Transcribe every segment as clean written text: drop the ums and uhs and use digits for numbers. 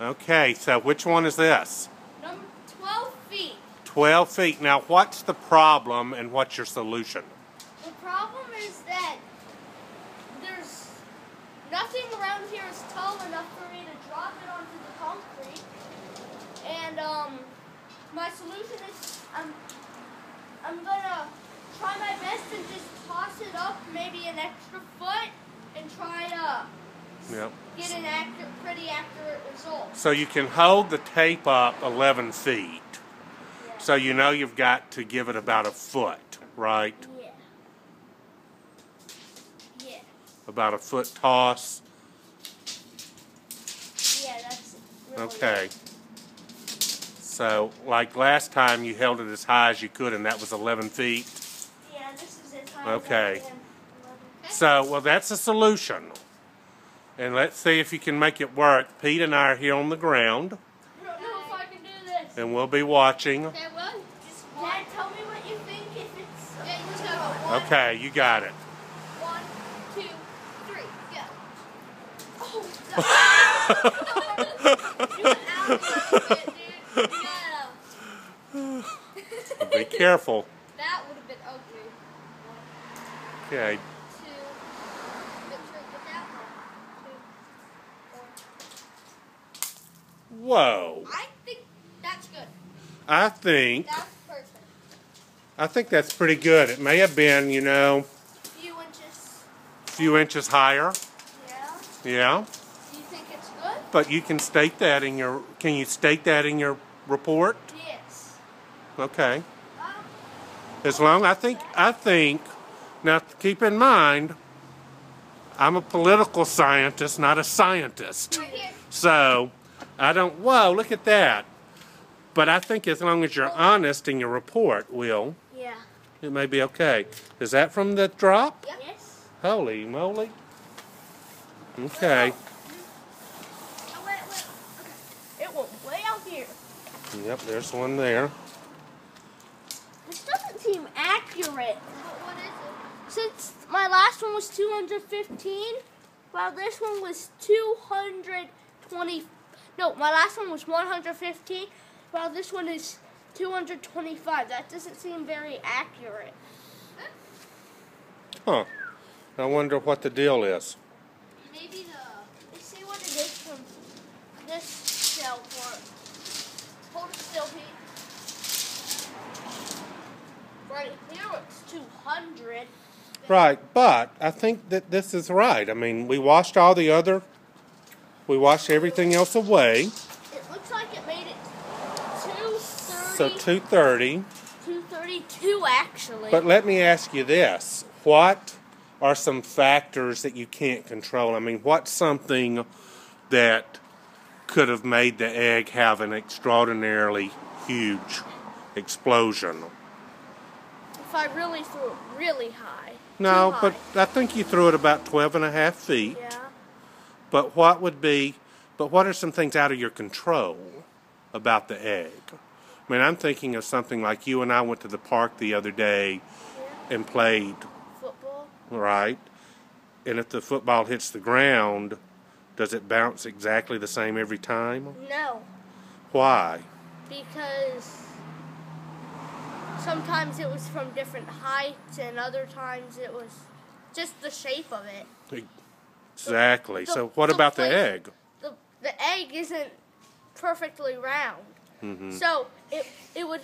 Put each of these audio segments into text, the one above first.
Okay, so which one is this? Number 12 feet. 12 feet. Now, what's the problem and what's your solution? The problem is that there's nothing around here is tall enough for me to drop it onto the concrete. And my solution is I'm gonna try my best and just toss it up maybe an extra foot and try to get an pretty accurate result. So you can hold the tape up 11 feet. Yeah. So you know you've got to give it about a foot, right? Yeah. Yeah. About a foot toss. Yeah, that's really Okay. it. So, like last time, you held it as high as you could, and that was 11 feet. Yeah, this is as high Okay. as I can. So, well, that's a solution. And let's see if you can make it work. Pete and I are here on the ground, I don't know if I can do this. and we'll be watching. Okay, well, just Dad, tell me what you think if it's... Yeah, you just go. Okay, you got it. 1, 2, 3, go. You went out a little bit, dude. You gotta... Be careful. That would have been ugly. Okay. 1, 2. Get that one. 2, 1. Whoa. I think that's good. I think That's perfect. that's pretty good. It may have been, you know, A a few inches higher. Yeah. Yeah. Do you think it's good? But you can state that in your, can you state that in your report? Yes. Okay. As long, I think, now keep in mind, I'm a political scientist, not a scientist. Right here. So, I don't, whoa, look at that. But I think as long as you're honest in your report, Will, Yeah. it may be okay. Is that from the drop? Yep. Yes. Holy moly. Okay. Oh, wait. Okay. It went way out here. Yep, there's one there. This doesn't seem accurate. What is it? Since my last one was 215, while this one was 220. No, my last one was 115, while this one is 225. That doesn't seem very accurate. Huh. I wonder what the deal is. Maybe let's see what it is from this shell part. Hold it still, Pete. Right here it's 200. Right, but I think that this is right. I mean, we washed everything else away. It looks like it made it 230. So 230. 232 actually. But let me ask you this. What are some factors that you can't control? I mean, what's something that could have made the egg have an extraordinarily huge explosion? If I really threw it really high. No, Too but high. I think you threw it about 12.5 feet. Yeah. But what are some things out of your control about the egg? I mean, I'm thinking of something like you and I went to the park the other day and played, Football. right? And if the football hits the ground, does it bounce exactly the same every time? No, Why? because sometimes it was from different heights and other times it was just the shape of it. Exactly. So what about the egg? The egg isn't perfectly round. Mm-hmm. So it would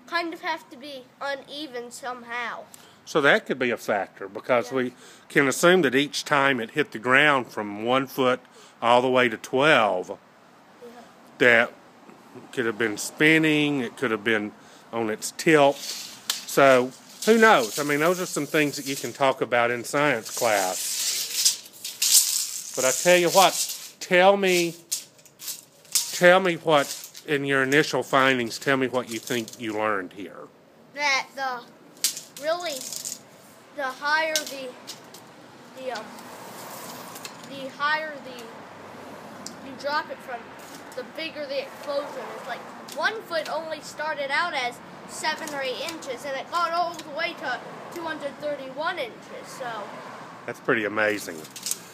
kind of have to be uneven somehow. So that could be a factor because we can assume that each time it hit the ground from 1 foot all the way to 12, that could have been spinning, it could have been on its tilt. So who knows? I mean, those are some things that you can talk about in science class. But I tell you what, tell me what, in your initial findings, tell me what you think you learned here. That the higher you drop it from, the bigger the explosion is. Like 1 foot only started out as 7 or 8 inches, and it got all the way to 231 inches. So That's pretty amazing.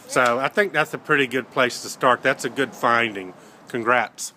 So I think that's a pretty good place to start. That's a good finding. Congrats.